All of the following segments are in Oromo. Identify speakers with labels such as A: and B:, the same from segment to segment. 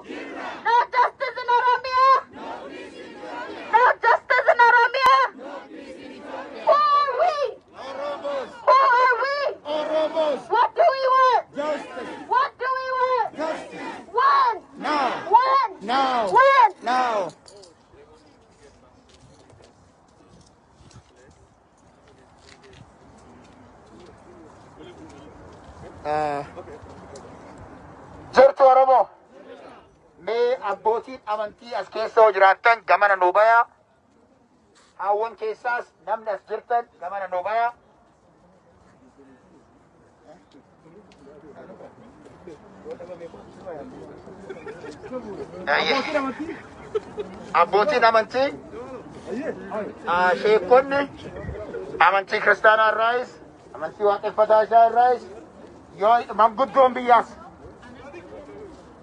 A: No justice in Oromia. No justice in Oromia. Who are we? Who are we? What do we want?
B: Justice.
A: What do we want?
B: Justice.
A: When?
B: Now.
A: When?
B: Now.
A: When?
B: Now. Jirtu Oromoo. Mee abbootiin amantii as keessa hoo jiraattan gamana nuu bayaa. Haawwan keessaas namni as jirtan gamana nuu bayaa. Abbootiin amantii sheekonni amantii kiristaanaa irraayis amantii waaqeffataa isaa irraayis yoo manguddoon biyyaas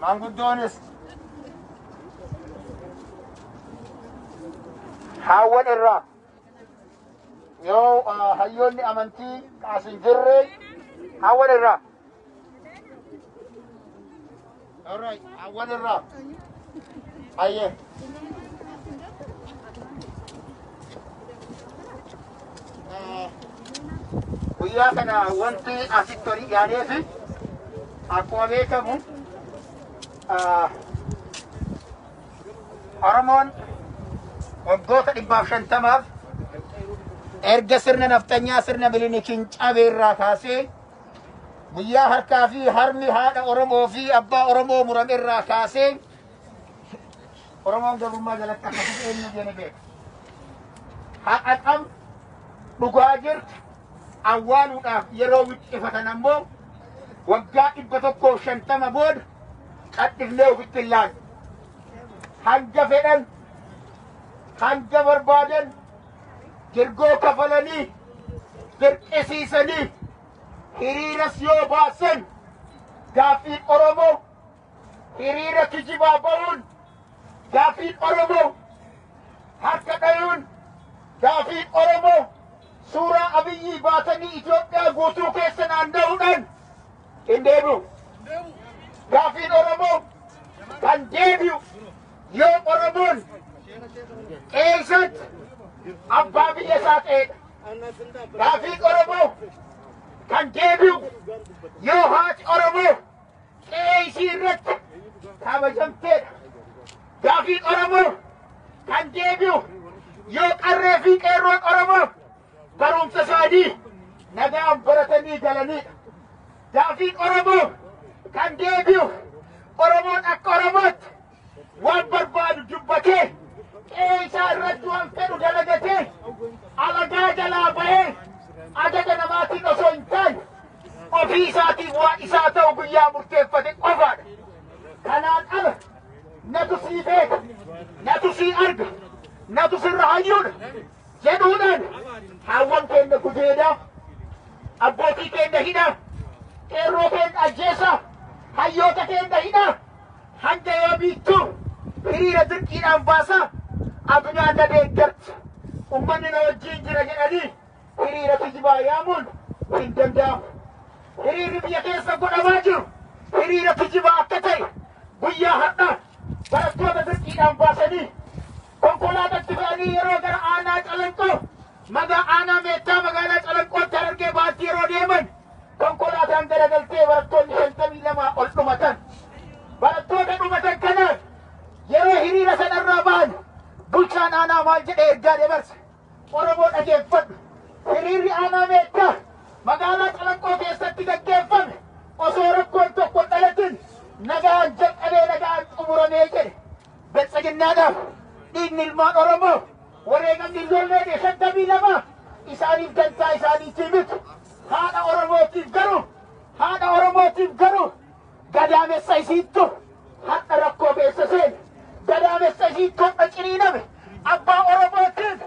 B: manguddoonis haawwan irraa yoo hayyoonni amantii as hin jirre haawwan irraa alright haawwan irraa ayyee guyyaa kana wanti asitti olii dhiyaanee fi akkuma beekamu Oromoon waggoota 150 erga sirna naftanyaa sirna miliinikiin cabee irraa kaasee guyyaa harkaa fi harmi haadha Oromoo fi abbaa Oromoo murame irraa kaasee Oromoon gabrummaa jalatti akkasumas eenyu jenne beeka. Haqa qab dhugaa jirtu awwaaluudhaaf yeroo wixxifatan ammoo waggaa 150 booda qaddifnee ofitti ilaalu. Hanga fedhan hanga barbaadan jirgoo kafalanii dirqisiisanii hiriiras yoo baasan gaafiin Oromoo hiriira kijibaa ba'uun gaafiin Oromoo harka dhayuun gaafiin Oromoo suuraa Abiyyi baatanii Itoophiyaa guutuu keessa naanna'uudhaan hin deebi'u. Gaafiin Oromoo kan deebi'u yoo Oromoon keessatti abbaa biyya isaa ta'edha. Gaafiin Oromoo kan deebi'u yoo haati Oromoo qe'ee irratti kabajamteedha. Gaafiin Oromoo kan deebi'u yoo qarree fi qeerroon Oromoo barumsa isaanii nagaan baratanii galanidha. Gaafiin Oromoo kan deebi'u Oromoon akka Oromootti waan barbaadu dubbatee qe'ee isaa irratti waan fedhu dalagatee alagaa jalaa bahee ajaja namaatiin osoo hin taane ofii isaatiif waan isaa ta'u guyyaa murteeffate qofaadha. Kanaan ala natu sii beeka, natu sii arga, natu sirra hayyuudha jedhuudhaan haawwan keenya gudeedaa, abbootii keenya hidhaa, qeerroo keenya ajjeesaa, hayyoota keenya hidhaa, hanga yoo biittuu hiriira dirqiidhaan baasaa addunyaan na deeggarti. Ummanni na wajjin jira jedhanii hiriira kijibaa yaamuun hin danda'amu. Hiriirri biyya keessa godhamaa jiru hiriira kijibaa akka ta'e guyyaa har'aa barattoota dirqiidhaan baasanii konkolaatatti fe'anii yeroo gara aanaa Calanqoo aanaa meettaa magaalaa Calanqootti Harargee baatti yeroo deeman konkolaataan garagaltee barattoonni 52 ol dhumatan. Barattoota dhumatan kanaaf yeroo hiriira sanarraa ba'an bulchaan aanaa maal jedhee ergaa dabarse Oromoo dhageeffadhu. Hiriirri aanaa meettaa magaalaa Calanqoo keessatti gaggeeffame osoo rakkoon tokko dhalatin nagaan jalqabee nagaan xumuramee jedhe. Badhaadhinaadhaaf dhiigni ilmaan Oromoo wareegamni ijoollee 52 isaaniif dantaa isaaniitii miti. Haadha Oromootiif garuu gadaamessa isiittu hadha rakkoo keessa seene. Gadaamessa isiittu hadha ciniiname abbaa Oromootiif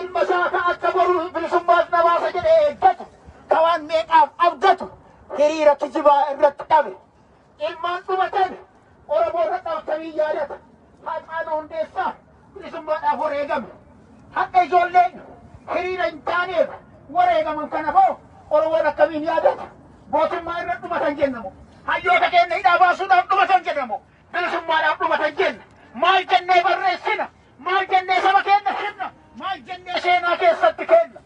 B: ilma isaa ka akka boru bilisummaas nabaasa jedhee eeggatu kawaan meeqaaf abdatu hiriira kijibaa irratti dhabe. Ilmaan dhumatan Oromoo irra dhabtamii yaadata. Haadhaan hundeessaa bilisummaadhaaf wareegame. Hadha ijoolleen hiriira hin taaneef wareegaman kanafoo Oromoon akkamiin yaadata? Mootummaa irra dhumatan jennamu. Hayyoota keenya hidhaa baasuudhaaf dhumatan jedhamu. bilisummaadhaaf dhumatan jenna. Maal jennee barreessina? Maal jennee saba keenya kenna? Maal jennee seenaa keessatti kenna?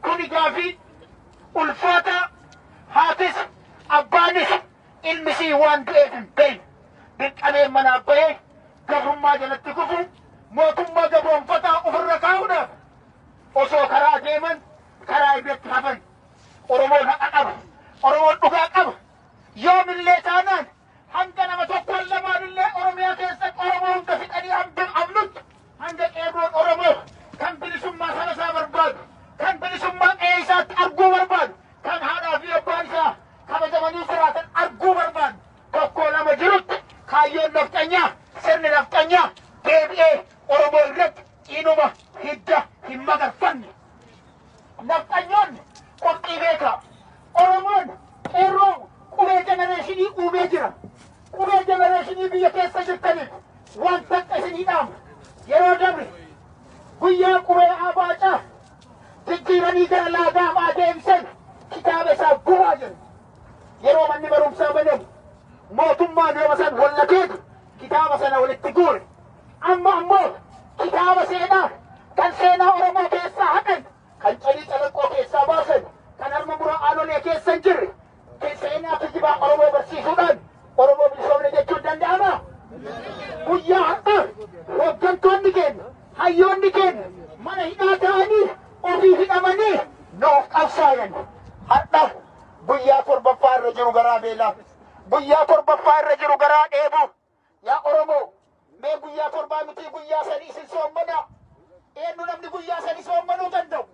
B: Kuni gaafii ulfaata haatis abbaanis ilmisii waan du'eef hin beekne. Dirqameen manaa bahee gabrummaa jalatti kufu mootummaa Gabromfataa ofirra kaa'uudhaaf osoo karaa deeman karaa irratti hafan. Oromoon haqa qaba. Oromoon dhugaa qaba. Yoomillee taanaan hanga nama tokkoon lamaanillee Oromiyaa keessatti Oromoo hunda fixanii abnutti hanga qeerroon Oromoo kan bilisummaa saba isaa barbaadu, kan bilisummaa qe'ee isaatti arguu barbaadu, kan haadhaa fi abbaan isaa kabajamanii jiraatan arguu barbaadu tokko lama jirutti kaayyoon nafxanyaa sirni nafxanyaa deebi'ee Oromoo irratti inuma hidda hin magarfanne. Nafxanyoonni qophii beekaa. Oromoon qeerroo qubee jenereeshinii uumee jira. Qubee jenereeshinii biyya keessa jirtaniif waan takka isinii dhaamu. Yeroo dabre guyyaa qubee abaacaa jijjiiranii gara laagaaf deebisan kitaaba isaa guraa jiru. Yeroo manni barumsaa banamu mootummaan yoo san wallakeetu kitaaba sana walitti guure. Amma ammoo kitaaba seenaa kan seenaa Oromoo keessaa haqan kan calii calaqqoo keessaa baasan kan harma muraa aanolee keessa hin jirre seenaa kijibaa Oromoo barsiisuudhaan Oromoo bilisoomne jechuun danda'amaa? Guyyaa har'a hooggantoonni keenya hayyoonni keenya mana hidhaa ta'anii ofii hidhamanii nuuf qabsaayan. Har'a guyyaa torbaffaa irra jiru garaa beelaa, guyyaa torbaffaa irra jiru garaa dheebuu. Yaa Oromoo mee guyyaa torbaa miti guyyaa sadii isin soommanaa. Eenyu namni guyyaa sadii soommanuu danda'u?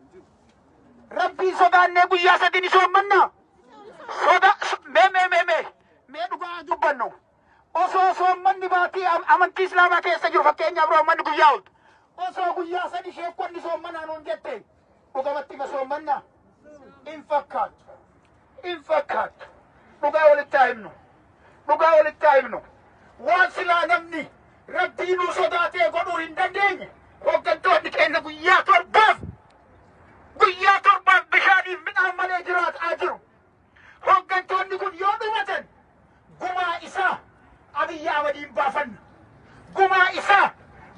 B: Rabbiin sodaannee guyyaa sadii ni soommannaa. Mee dhugaa dubbannu. Osoo soommanni baatii amantii Islaamaa keessa jiru fakkeenyaaf roommanni guyyaa ooltu. Osoo guyyaa sadii sheekonni soommanaa nuun jette dhugamatti ma soommannaa? In fakkaatu. In fakkaatu. Dhugaa walitti haa himnu. Dhugaa walitti haa himnu. Waan silaa namni Rabbii nuu sodaatee godhuu hin dandeenye hooggantoonni keenya guyyaa torbaaf bishaaniif midhaan malee jiraataa jiru. Hooggantoonni kun yoo dhumatan gumaa isaa Abbiy Ahmediin baafanna. Gumaa isaa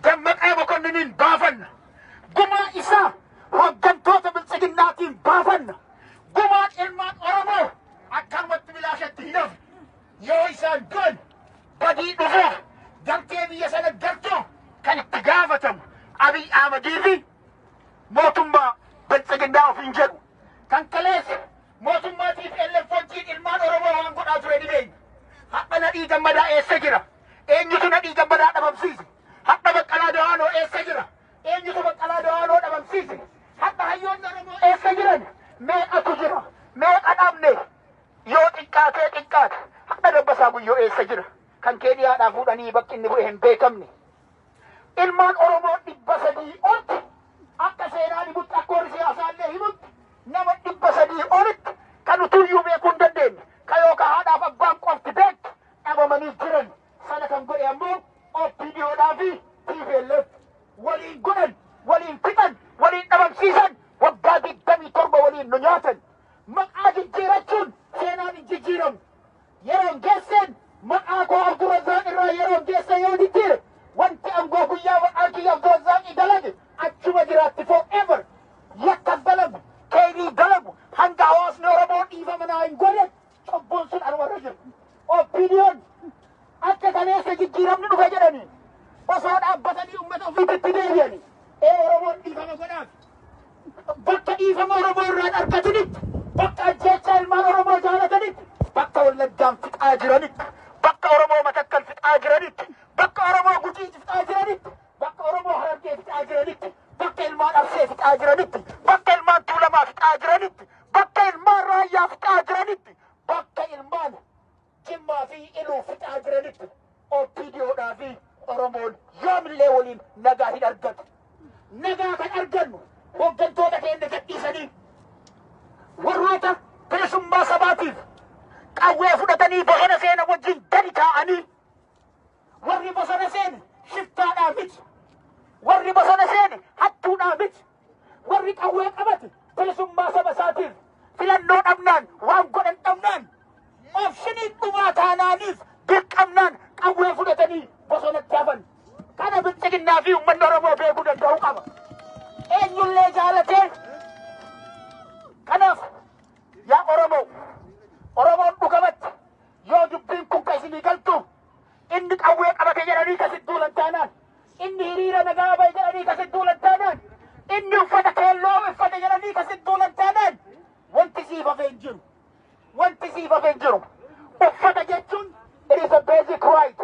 B: Dammaqaa Mokonniniin baafanna. Gumaa isaa hooggantoota bilchiginnaatiin baafanna. Gumaan ilmaan Oromoo akkanumatti bilaashatti hin hafu. Yoo isaan du'an badii dhufuuf gartee biyya sana gartuu kan itti gaafatamu Abbiy Ahmedii fi mootummaa bilchiginnaa ofiin jedhu. Kan kaleessa mootummaatiif elleeffachiin ilmaan Oromoo waan godhaa ture ni beekna. Har'a Nadhii Gammadaa eessa jira? Eenyutu Nadhii Gammadaa dhabamsiise? Har'a Baqqalaa Dawaanoo eessa jira? Eenyutu Baqqalaa Dawaanoo dhabamsiise? Har'a hayyoonni Oromoo eessa jiran? Meeqatu jira? Meeqa dhabne? Yoo xiqqaate har'a Dabbasaa Guyyoo eessa jira? Kan kee dhiyaadhaa fuudhanii bakki inni bu'e hin beekamne. Ilmaan Oromoo 300 olti akka seenaa himutti akka warri siyaasaallee himutti nama 300 olitti kan utuyyuu beekuu hin dandeenye kan yookaan haadhaaf abbaan qofti beektu dhabamanii jiran sana kan godhe ammoo OPDOdhaa fi TPLF waliin godhan waliin fixan waliin dhabamsiisan waggaa 27 waliin nu nyaatan. Maqaa jijjiirachuun seenaan hin jijjiiramu. Yeroon geesseen maqaa koo Abdurrazaaq irraa yeroon geesse yoo jijjiire wanti angoo guyyaa maqaa kiyya Abdurrazaaqii dalage achuma jiraatti forever. Yakkas dalagu keedii dalagu hanga hawaasni Oromoo dhiifamanaa hin godhe cobboon sun anumarra jiru. OPDO'n akka kaleessa jijjiiramni dhufe jedhanii osoo dhaabbatanii uummata ofiitti deebi'anii Oromoon dhiifama godhaaf. Bakka dhiifama Oromoo irraan argatanitti, bakka ajjeechaa ilmaan Oromoo jaalatanitti, bakka Wallaggaan fixaa jiranitti, bakka Oromoo Matakkal fixaa jiranitti, bakka Oromoo Gujii fixaa jiranitti, bakka Oromoo Harargee fixaa jiranitti, bakka ilmaan Arsee fixaa jiranitti, bakka ilmaan Tuulamaa fixaa jiranitti, bakka ilmaan Raayyaa fixaa jiranitti, bakka ilmaan Jimmaa fi Iluu fixaa jiranitti, OPDOdhaa fi Oromoon yoomillee waliin nagaa hin argatu. Nagaa kan argannu hooggantoota keenya gadhiisanii warroota bilisummaa sabaatiif qawwee fudhatanii bosona seena wajjin gadi taa'anii warri bosona seene shiftaadhaa miti, warri bosona seene hattuudhaa miti, warri qawwee qabate bilisummaa saba isaatiif filannoo dhabnaan waan godhan dhabnaan obshinii dhumaa taanaaniif dirqamnaan qawwee fudhatanii bosonatti hafan. Kana bilchiginnaa fi uummanni Oromoo beekuu danda'uu qaba. Eenyullee jaalatee kanaaf yaa Oromoon dhugamatti yoo dubbiin kun ka isinii galtu inni qawwee qabate jedhanii kasit duulan taanaan inni hiriira nagaa bahe jedhanii kasit duulan taanaan inni uffata keelloo uffate jedhanii kasit duulan taanaan wanti siif hafee hin jiru. Wanti siif hafee hin jiru. Uffata jechuun it is a basic right.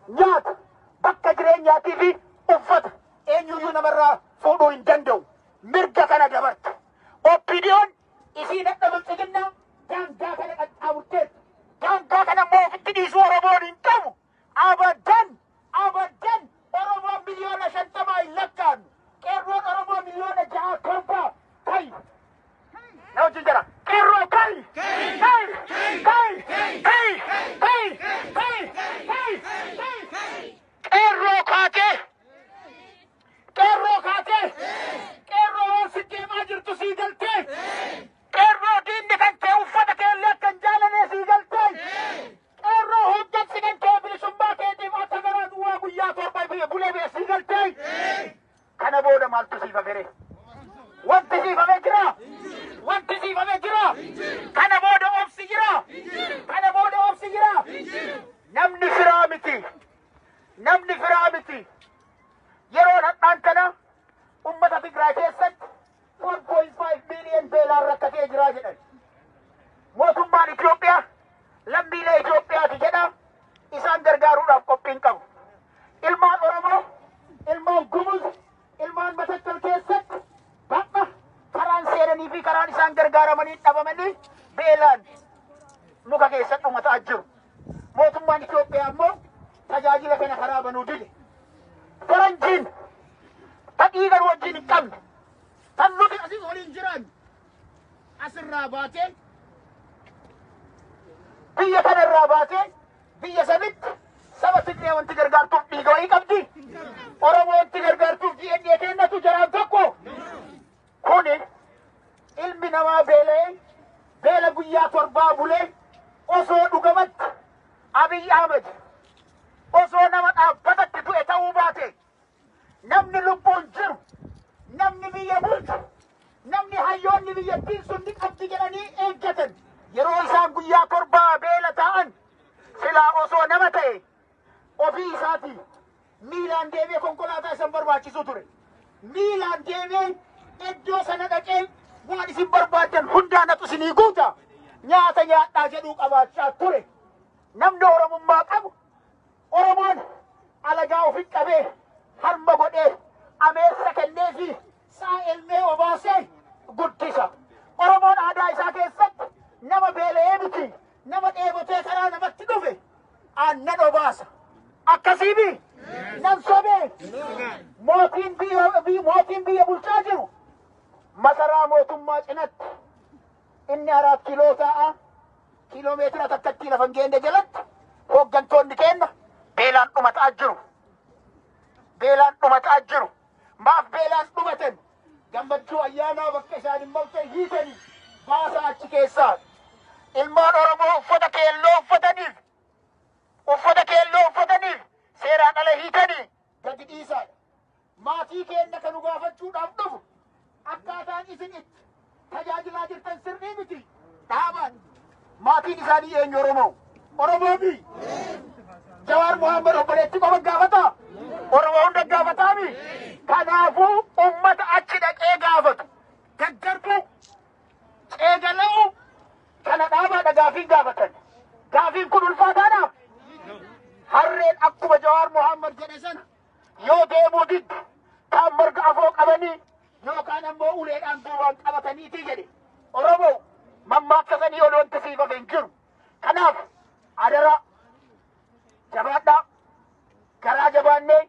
B: Nyaata bakka jireenyaatii fi uffata eenyuyyuu namarraa fuudhuu hin danda'u. Mirga kana dabartu. Opiniyoon isii dadhabin xixinnaa daangaa kana qaxxaamurteetti. Daangaa kana immoo ofitti dhiisuu Oromoon hin qabu. Abadan Oromoon miliyoona 50 hin lakkaa'annu. Qeerroon Oromoo miliyoona 6-7 kai. Na wajjin jira. Qeerroo kai. Qeerroo kaatee. Qeerroo sitti jirtu sii galtee. Qeerroo diinni kan kee uffata keellee akkan jaalanee sii galtee. Qeerroo hojjansi kan kee bilisummaa keetiif akka garaa duwwaa guyyaa torba bulee bee sii galtee. Kana booda maaltu siif hafee? Wanti siif hafee jira? Wanti siif hafee jira? Kana booda obsi jira? Kana booda obsi jira? Namni firaa miti. Yeroo hadhaan kana ummata Tigraay keessatti 1.5 million beelaan rakkatee jira jedhan. Mootummaan Itoophiyaa lammiilee Itoophiyaati jedha isaan gargaaruudhaaf qophiin qabu. Ilmaan Oromoo, ilmaan Gumuz, ilmaan Matakkal keessatti bakka karaan seenanii fi karaan isaan gargaaramanii dhabamanii beelaan muka keessatti dhumataa jiru. Mootummaan Itoophiyaa immoo tajaajila kana karaa banuu dide. Faranjiin dhiigan wajjin hin qabne tan nuti asii waliin jiran asirraa baatee biyya kanarraa baatee biyya sanitti saba Tigree wanti gargaartuuf dhiiga wayii qabdi. Oromoo wanti gargaartuuf DNA kennatu jaraan tokko. Kuni ilmi namaa beela guyyaa torbaa bulee osoo dhugamatti Abbiy Ahmed osoo nama dhaabbatatti du'e ta'uu baate namni lubbuun jiru, namni biyya bulchu, namni hayyoonni biyyattiin sun ni qabdi jedhanii eeggatan yeroo isaan guyyaa torbaa beela ta'an silaa osoo nama ta'e ofii isaatii miilaan deemee konkolaataa isan barbaachisu ture. Miilaan deemee iddoo sana dhaqee waan isin barbaaddan hundaa natu isinii guuta nyaata nyaadhaa jedhuu qabaachaa ture. Namni Oromummaa qabu Oromoon alagaa ofii qabee harma godhee ameessa kennee fi saa elmee obaasee guddisa. Oromoon aadaa isaa keessatti nama beela'ee miti nama dheebotee karaa namatti dhufe aannan obaasa. Akkasiibi nan sobee mootiin biyya bulchaa jiru masaraa mootummaa cinatti inni 4 kiiloo ta'a kiiloomeetira takkatti lafan geende jalatti hooggantoonni kenna beelaan dhumataa jiru. Maaf beelaan dhumatan gammachuu ayyaanaa bakka isaan hin malte hiitanii baasaa achi keessaa. Ilmaan Oromoo uffata keelloo uffataniif seeraan ala hiitanii gadi dhiisaa. Maatii keenya kan gaafachuudhaaf dhufu akkaataan isin itti tajaajilaa jirtan sirrii miti. Dhaabaan maatiin isaanii eenyu Oromoo fi Jawar Mohammed obboleetti qofa gaafata. Oromoo hunda gaafataami. Kanaafuu ummata achi dhaqee gaafatu gaggarbu ceegala'u kana dhaabaadha gaafiin gaafatan. Gaafiin kun ulfaataadhaaf harreen akkuma Jawar Mohammed jedhe sana yoo deemuu didde kaan marga afoo qabanii yookaan ammoo uleedhaan duubaan qabataniiti jedhe. Oromoo mammaaksasanii ol wanti siif hafe hin jiru. Kanaaf adara jabaadhaa garaa jabaannee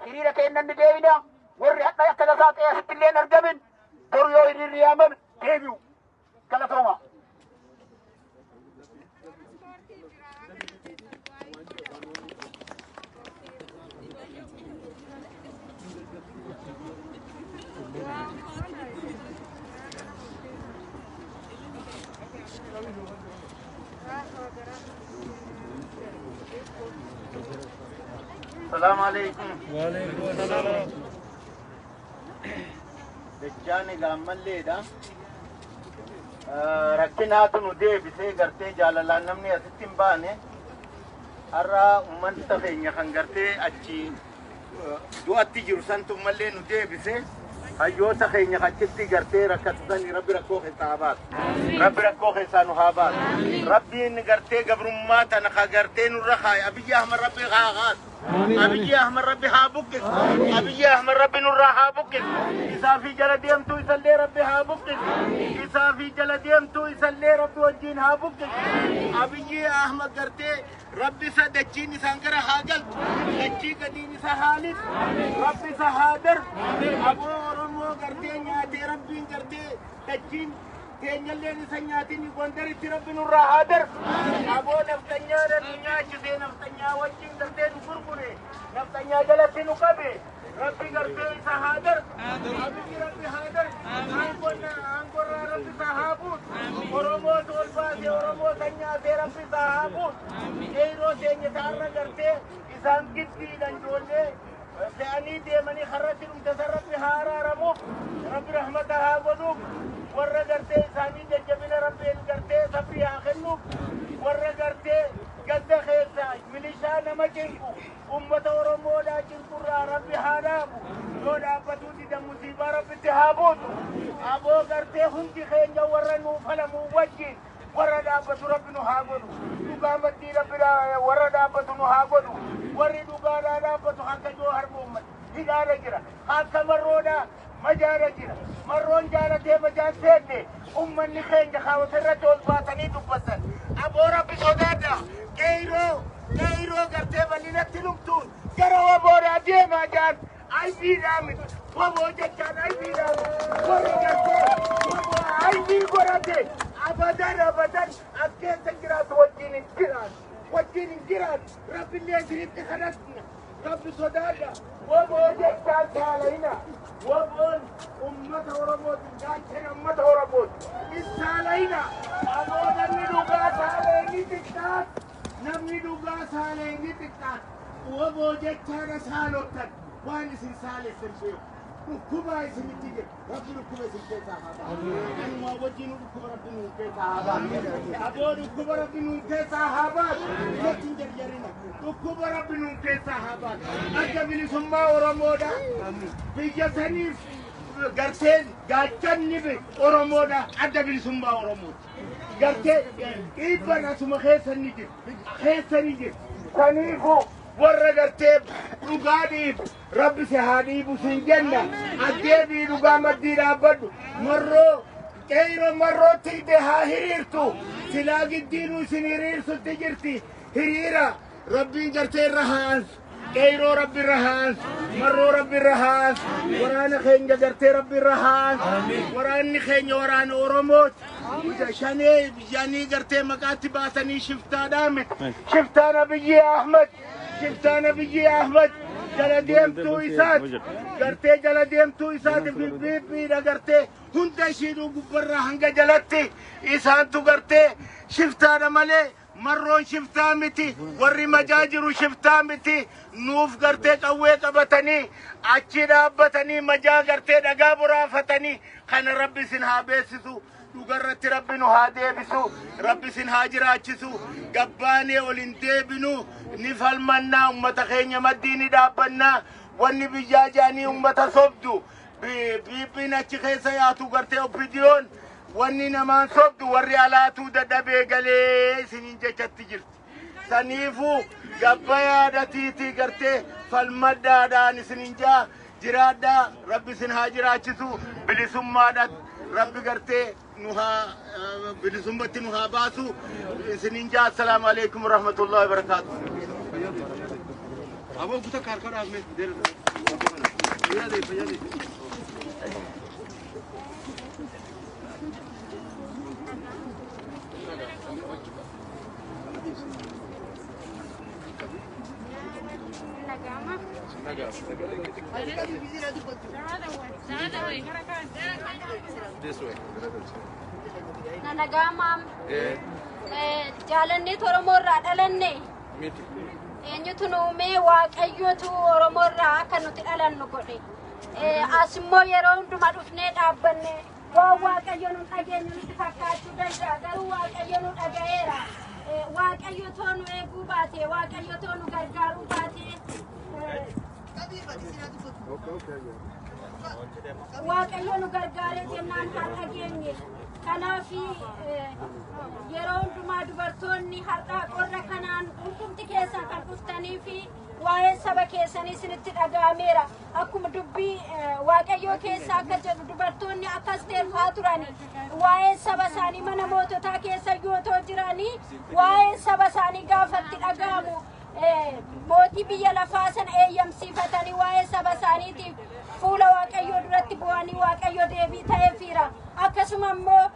B: hiriira keennan ni deebina. Warri hadha akka tasaa ta'e asitti illee hin argamin boru yoo hiriirri yaamame deebi'u. Galatooma.
C: Gracias.
B: السلام عليكم.
C: وعليكم السلام.
B: دجاني قام الليلة ركنات ندي بسي قرتي جاللا نمني أستم باني أرى من تفيني خنقرتي أجي دواتي جرسان ثم اللي ندي بسي أيوة تخيني خجتي قرتي ركتتني ربي ركوخ التعبات ربي ركوخ سانوهابات ربي نقرتي قبرماتا نخا قرتي نرخاي أبي أحمد ربي غاغات أبي أحمد ربي هابوكس أبي أحمد ربي نور هابوكس إذا في جلديم تو يسلي ربي هابوكس إذا في جلديم تو يسلي ربي وجين هابوكس أبي أحمد قرتي ربي سدجيني سانكر هاجل دجي قديني سهالس ربي سهادر أبو أورمو قرتي نياتي ربي قرتي دجين تينجلي نسنياتي نقندر ربي نور هادر أبو نفتنيا رنيا شدي نفتنيا وجين قرتي نقرقري نفتنيا جلتي نقبي ربي قرتي سهادر أبي ربي هادر أنقر ربي سهابوت أورمو تولباسي أورمو سنياتي ربي سهابوت كيرو تيني تارنا قرتي إسان كتبي لنجولي فأني ديماني خرجي متصرف بهارا رموك ربي رحمتها ولوك ورّا قرتي إساني جبنا ربي قرتي سبري آخنوك ورّا قرتي قد خيرتا مليشا نمجنكو أمة أورمو لا جنكو ربي هارابو لولا بدودي دا مصيبة ربي تهابوتو أبو قرتي هنجي خينجا ورّا نوفلمو وجين ورّا دابتو ربي نهاغنو تقامت دي ربي ورّا دابتو نهاغنو ورّي دوغانا دابتو حقا جوهر محمد هدارة جرا حقا مرونا مجارة جرا مرون جارة مجان سيدي أمني خينجا خاوة الرجل باتني دبسن أبو ربي صدادا كيرو قرتي بلنا تلومتون جروا بورا ديما جان أي بيرامي وابو جان أي بيرامي ورّي قرتي وابو أي بيرامي أبداً أكيد تجرات وجين الجيران رب اللي يجريت خلصنا رب صداقة وبوجه كان علينا وبون أمة ورموت جاكين أمة ورموت إسالينا أبونا ندوغاس عليني تكتات نمي دوغاس عليني تكتات وبوجه كان سالوتك وين سالي سنشيو ركوبا يسميتي ربي ركوبا يسميتي صاحبا أنا ما وجينو ركوبا ربي نوكي صاحبا أبو ركوبا ربي نوكي صاحبا لكن جرينا ركوبا ربي نوكي صاحبا أجمل ثم أورمودا في جسنيف قرتين قاعدين نبي أورمودا أجمل ثم أورمود قرتين إيبنا ثم خيسا نجيب سنيفو ورّا قرتيب رقاديب ربي سهاديب وسنجنة أديبي رقام الدين أبدو مرو تيدها هريرتو سلاق الدين وسنيرير ستجرتي هريرا ربي قرتي الرهانس كيرو ربي الرهانس مرو ربي الرهانس ورانا خينجا قرتي ربي الرهانس وراني خينجا ورانا أوروموت شاني قرتي مكاتب باسني شفتا دامت شفتا نبي أحمد شفتانا بيجي أحمد جلديم تويسات قرتي جلديم تويسات في البيت بينا قرتي هندا شيرو قبرة هنگا جلتي إسان تو قرتي شفتانا ملي مرون شفتا متي ورّي مجاجرو شفتا متي نوف قرتي قوي قبتني أچي دابتني مجا قرتي دقابرا فتني خان ربي سنها بيسسو دوغرت ربي نهادي بسو ربي سنهاجر أچسو قباني ولنتي بنو نفل منا أمتا خينيا مديني دابنا واني بجاجاني أمتا صبدو بيبنا چخيسا ياتو قرتي وبديون واني نمان صبدو والريالاتو ددبي قلي سنين جاچت جرت سنيفو قبايا دتيتي قرتي فالمدى داني سنين جا جرادا ربي سنهاجر أچسو بلسما دات ربي قرتي نها بلسمتي نها باسو سنين جا السلام عليكم ورحمة الله وبركاته أبو بوتا كاركار أحمد دير يا دي
A: Nanagamam. Jalanne Oromo Radalane.
C: eenyutu nuumee waaqayyotu Oromoorraa akka nuti dhalannu godhe. Asimmoo yeroo hundumaa dhufnee dhaabbanne waan waaqayyo nu dhageenyu nutti fakkaachuu danda'a. Garuu waaqayyo nu dhaga'eera. Waaqayyo too nu eeguu baate, waaqayyo too nu gargaaruu baate. Waaqayyo nu gargaaree jennaan haa dhageenye. Kanaaf yeroo hundumaa dubartoonni har'aa qorra kanaan hundumti keessan kan dhuftanii fi waa'ee saba keessanii isinitti dhaga'ameera. Akkuma dubbii waaqayyoo keessa akka jedhu dubartoonni akkas deemaa turani. Waa'ee saba isaanii mana moototaa keessa yootoo jiranii waa'ee saba isaanii gaafatti dhaga'amu. Mootii biyya lafaa sana eeyyamsiifatanii waa'ee saba isaaniitiif fuula waaqayyoo duratti bu'anii waaqayyo deebii ta'eefiira. Akkasuma immoo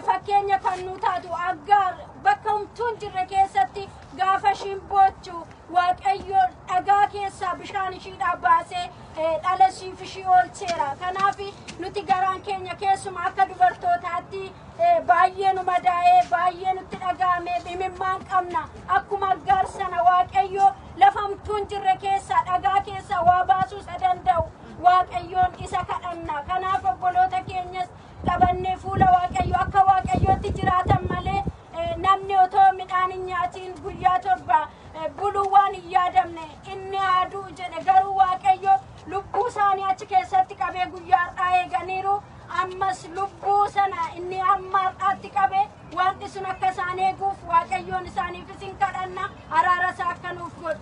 C: fakkeenya kan nu taatu Aggaar bakka humtuun jirre keessatti gaafa ishiin boochu waaqayyo dhagaa keessaa bishaan ishiidhaa baasee dhala ishiif ishii oolcheera. Kanaaf nuti garaan keenya keessuma akka dubartootaatti baay'ee nu madaa'ee baay'ee nutti dhaga'amee imimmaan qabna. Akkuma Aggaar sana waaqayyo lafa humtuun jirre keessaa dhagaa keessaa waa baasuu isa danda'u waaqayyoon isa kadhanna. Kanaaf obboloota keenyas qabannee fuula waaqayyo akka waaqayyootti jiraatan malee namni otoo midhaan hin nyaatiin guyyaa torba buluu waan hin yaadamne inni aaduu jedhe. Garuu waaqayyo lubbuu isaanii achi keessatti qabee guyyaa har'aa eeganiiru. Ammas lubbuu sana inni amma har'aatti qabe wanti sun akka isaan eeguuf waaqayyoon isaaniif isin kadhanna. Araara isaa akka nuuf godhu.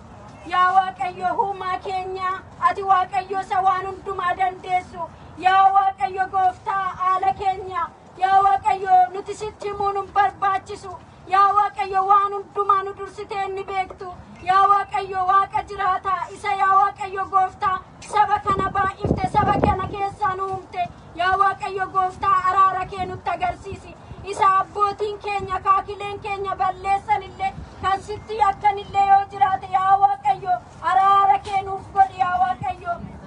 C: Yaa waaqayyo uumaa keenya ati waaqayyo isa waan hundumaa dandeessu. Yaa waaqayyo gooftaa haala keenya. Yaa waaqayyo nuti sitti himuu nu barbaachisu. Yaa waaqayyo waan hundumaa nu dursitee inni beektu. Yaa waaqayyo waaqa jiraataa isa yaa waaqayyo gooftaa saba kana baay'ifte saba kana keessaa nu uumte. Yaa waaqayyo gooftaa araara kee nutti agarsiisi. Isa abbootiin keenya kaakileen keenya balleessan illee kan sitti yakkan illee yoo jiraate yaa waaqayyo araara kee nuuf godhi. Yaa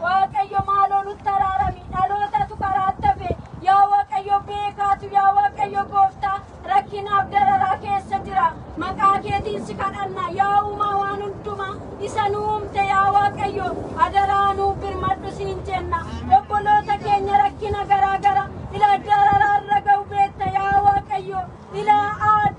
C: waaqayyo maaloo nutti araarami. Dhalootatu karaatti hafe yaa waaqayyo beekaatu yaa waaqayyo gooftaa rakkinaaf dararaa keessa jira. Maqaa keetiin si kadhanna yaa uumaa waan hundumaa isa nu uumte yaa waaqayyo adaraa nuuf birmadhu siin jenna. Obboloota keenya rakkina garaagara ila dararaarra ga'u beekta yaa waaqayyo ila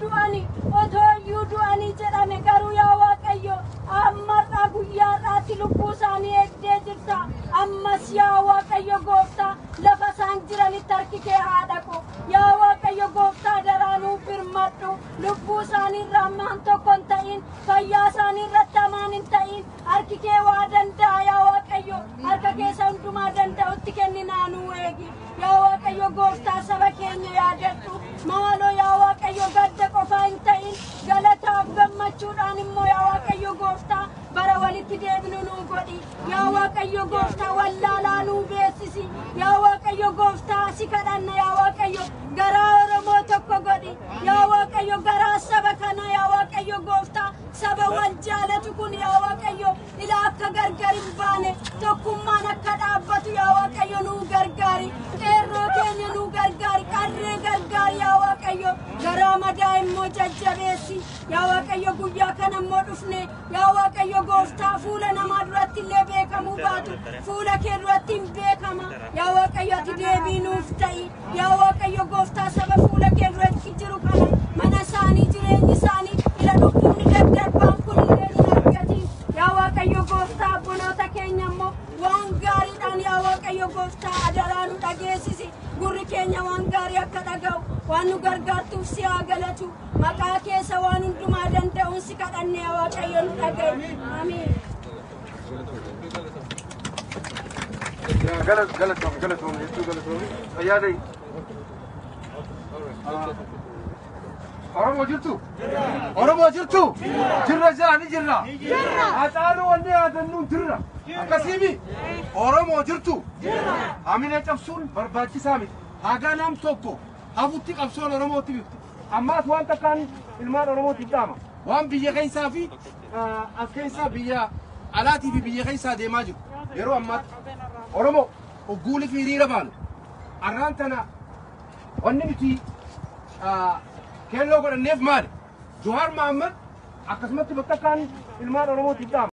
C: du'ani otoo iyyuu du'anii jedhame garuu yaa waaqayyo ammarraa guyyaadhaatti lubbuu isaanii eegdee jirta. Ammas yaa waaqayyo gooftaa lafa isaan jiranitti harki kee haa dhaqu. Yaa waaqayyo gooftaa daraa nuuf birmadhu. Lubbuu isaaniirra ammaan tokko hin ta'in fayyaa isaaniirratti hamaan hin ta'in harki kee waa danda'a yaa waaqayyo harka keessa hundumaa danda'utti kenninaa nuu eegi. Yaa waaqayyo gooftaa saba keenya yaadadhu. Maaloo yaa waaqayyo gadda qofaa hin ta'in galataaf gammachuudhaan immoo yaa waaqayyo gooftaa bara walitti deebinu nuu godhi. Yaa waaqayyo gooftaa wallaalaa nuu beeksisi. Yaa waaqayyo gooftaa si kadhanna yaa waaqayyo garaa Oromoo tokko godhi. Yaa waaqayyo garaa saba kana yaa waaqayyo gooftaa saba wal jaalatu kun yaa waaqayyo ila akka gargar hin baane tokkummaan akka dhaabbatu yaa waaqayyo nuu gargaari. Qeerroo keenya nuu gargaari. Qarree gargaari yaa waaqayyo garaa madaa immoo jajjabeessi. Yaa waaqayyo guyyaa kana immoo dhufne yaa waaqayyo gooftaa fuula namaa duratti illee beekamuu baatu fuula kee duratti hin beekama. Yaa waaqayyo ati deebii nuuf ta'i. Yaa waaqayyo gooftaa saba fuula kee duratti jiru kana mana isaanii jireenyi isaanii ila dhukkubni daddarbaan kun illee hin argatin. Yaa waaqayyo gooftaa obboloota keenya immoo waan gaariidhaan yaa waaqayyo gooftaa adaraa nu dhageessisi. Gurri keenya waan gaarii akka dhaga'u waan nu gargaartuuf si haa galatu. Maqaa keessa waan hundumaa danda'uun si kadhanne yaa waaqayyo nu dhaga'i. Amiin.
D: Oromo jirtu? Oromo jirtu? Jirra jiraani jirra? Haxaanu wanni yaadannu jirra. Akkasiimi Oromo jirtu? Amina cabsuun barbaachisaa miti. Hogganamu tokko hafuutti qabsoon Oromootti bifti. Ammaas waan takkaan ilmaan Oromootti dhaama. Waan biyya keessaa fi as keessaa biyya alaatii fi biyya keessaa deemaa jiru. Yeroo ammaatti Oromo ogguuli fi hiriira baanu. Arraan tana wanni nuti keelloo godhanneef maali? Jawar Mohammed akkasumatti bakka kaan ilmaan Oromootiif dhaama.